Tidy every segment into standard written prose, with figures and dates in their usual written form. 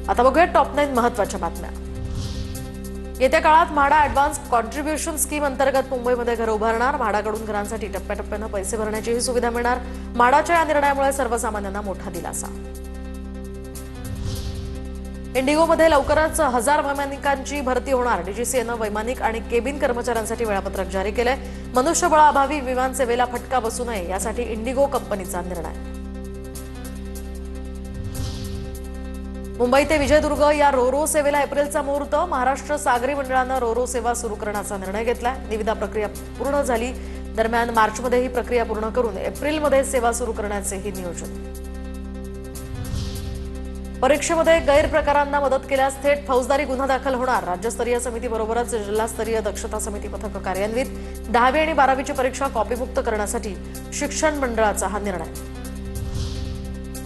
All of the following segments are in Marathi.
आता बघूया टॉप 9 महत्त्वाच्या बातम्या। येत्या काळात म्हाडा ॲडव्हान्स कॉन्ट्रिब्युशन स्कीम अंतर्गत मुंबईमध्ये घर उभारणार। म्हाडाकडून घरांसाठी टप्प्याटप्प्याने पैसे भरण्याचीही सुविधा मिळणार। म्हाडाच्या या निर्णयामुळे सर्वसामान्यांना मोठा दिलासा। इंडिगोमध्ये लवकरच 1000 वैमानिकांची भरती होणार। डीजीसीएनं वैमानिक आणि केबिन कर्मचाऱ्यांसाठी वेळापत्रक जारी केलंय। मनुष्यबळाअभावी विमान सेवेला फटका बसू नये यासाठी इंडिगो कंपनीचा निर्णय। मुंबई ते विजयदुर्ग या रोरो सेवेला एप्रिलचा मुहूर्त। महाराष्ट्र सागरी मंडळानं रोरो सेवा सुरू करण्याचा निर्णय घेतलाय। निविदा प्रक्रिया पूर्ण झाली। दरम्यान मार्चमध्ये ही प्रक्रिया पूर्ण करून एप्रिलमध्ये सेवा सुरू करण्याचेही नियोजन। परीक्षेमध्ये गैरप्रकारांना मदत केल्यास थेट फौजदारी गुन्हा दाखल होणार। राज्यस्तरीय समितीबरोबरच जिल्हास्तरीय दक्षता समिती पथक कार्यान्वित। 10वी आणि 12वीची परीक्षा कॉपीमुक्त करण्यासाठी शिक्षण मंडळाचा हा निर्णय।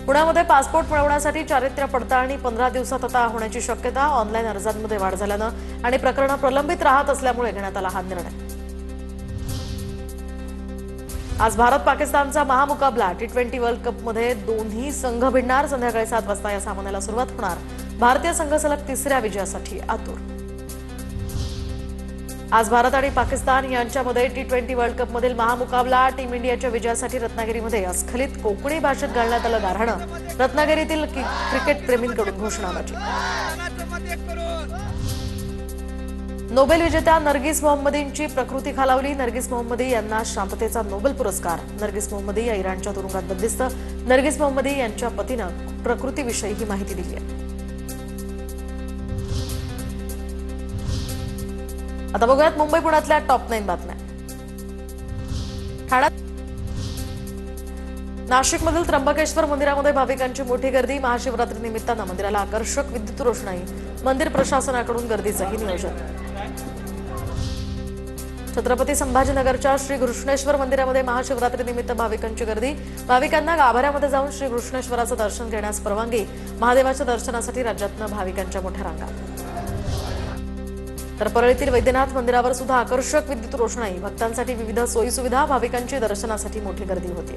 पुण्यामध्ये पासपोर्ट मिळवण्यासाठी चारित्र्य पडताळणी 15 दिवसात आता होण्याची शक्यता। ऑनलाईन अर्जांमध्ये वाढ झाल्यानं आणि प्रकरणं प्रलंबित राहत असल्यामुळे घेण्यात आला हा निर्णय। आज भारत पाकिस्तानचा महामुकाबला। T20 वर्ल्ड कपमध्ये दोन्ही संघ भिडणार। संध्याकाळी 7 वाजता या सामन्याला सुरुवात होणार। भारतीय संघ सलग 3ऱ्या विजयासाठी आतुर। आज भारत आणि पाकिस्तान यांच्यामध्ये T20 वर्ल्ड कपमधील महामुकाबला। टीम इंडियाच्या विजयासाठी रत्नागिरीमध्ये अस्खलित कोकणी भाषेत घालण्यात आलं गाऱ्हाणं। रत्नागिरीतील क्रिकेट प्रेमींकडून घोषणाबाजी। नोबेल विजेत्या नर्गिस मोहम्मदींची प्रकृती खालावली। नर्गिस मोहम्मदी यांना शांततेचा नोबेल पुरस्कार। नर्गिस मोहम्मदी या इराणच्या तुरुंगात बंदिस्त। नर्गिस मोहम्मदी यांच्या पतीनं प्रकृतीविषयी ही माहिती दिली आहे। आता बघूयात मुंबई पुण्यातल्या टॉप 9 बातम्या। ठाण्यात नाशिकमधील त्र्यंबकेश्वर मंदिरामध्ये भाविकांची मोठी गर्दी। महाशिवरात्री निमित्तानं मंदिराला आकर्षक विद्युत रोषणाई। मंदिर प्रशासनाकडून गर्दीचंही नियोजन। छत्रपती संभाजीनगरच्या श्री घृष्णेश्वर मंदिरामध्ये महाशिवरात्री निमित्त भाविकांची गर्दी। भाविकांना गाभाऱ्यामध्ये जाऊन श्री घृष्णेश्वराचं दर्शन घेण्यास परवानगी। महादेवाच्या दर्शनासाठी राज्यातनं भाविकांच्या मोठ्या रांगा। तर परळीतील वैद्यनाथ मंदिरावर सुद्धा आकर्षक विद्युत रोषणाई। भक्तांसाठी विविध सोयी सुविधा। भाविकांची दर्शनासाठी मोठी गर्दी होती।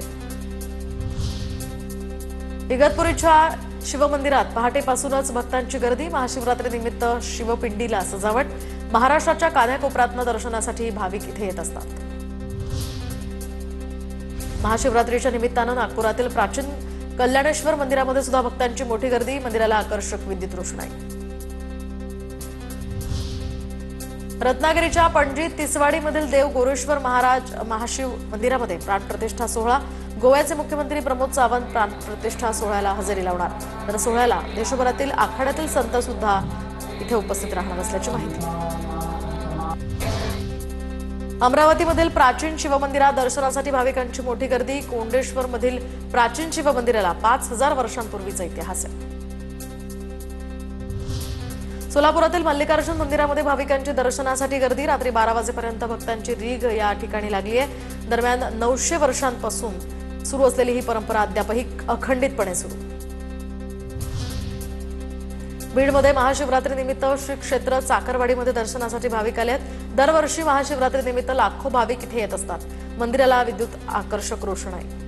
इगतपुरीच्या शिवमंदिरात पहाटेपासूनच भक्तांची गर्दी। महाशिवरात्री निमित्त शिवपिंडीला सजावट। महाराष्ट्राच्या कान्याकोपऱ्यातनं दर्शनासाठी भाविक इथे येत असतात। महाशिवरात्रीच्या निमित्तानं नागपुरातील प्राचीन कल्याणेश्वर मंदिरामध्ये सुद्धा भक्तांची मोठी गर्दी। मंदिराला आकर्षक विद्युत रोषणाई। रत्नागिरीच्या पणजी तिसवाडीमधील देव गोरेश्वर महाराज महाशिव मंदिरामध्ये प्राणप्रतिष्ठा सोहळा। गोव्याचे मुख्यमंत्री प्रमोद सावंत प्राणप्रतिष्ठा सोहळ्याला हजेरी लावणार। तर सोहळ्याला देशभरातील आखाड्यातील संत सुद्धा इथे उपस्थित राहणार असल्याची माहिती। अमरावतीमधील प्राचीन शिवमंदिरात दर्शनासाठी भाविकांची मोठी गर्दी। कोंडेश्वरमधील प्राचीन शिवमंदिराला 5000 वर्षांपूर्वीचा इतिहास आहे। सोलापुरातील मल्लिकार्जुन मंदिरामध्ये भाविकांची दर्शनासाठी गर्दी। रात्री 12 वाजेपर्यंत भक्तांची रीघ या ठिकाणी लागली आहे। दरम्यान 900 वर्षांपासून सुरू असलेली ही परंपरा अद्यापही अखंडितपणे सुरू। बीडमध्ये महाशिवरात्री निमित्त श्री क्षेत्र चाकरवाडीमध्ये दर्शनासाठी भाविक आले आहेत। दरवर्षी महाशिवरात्री निमित्त लाखो भाविक इथे येत असतात। मंदिराला विद्युत आकर्षक रोषणाई।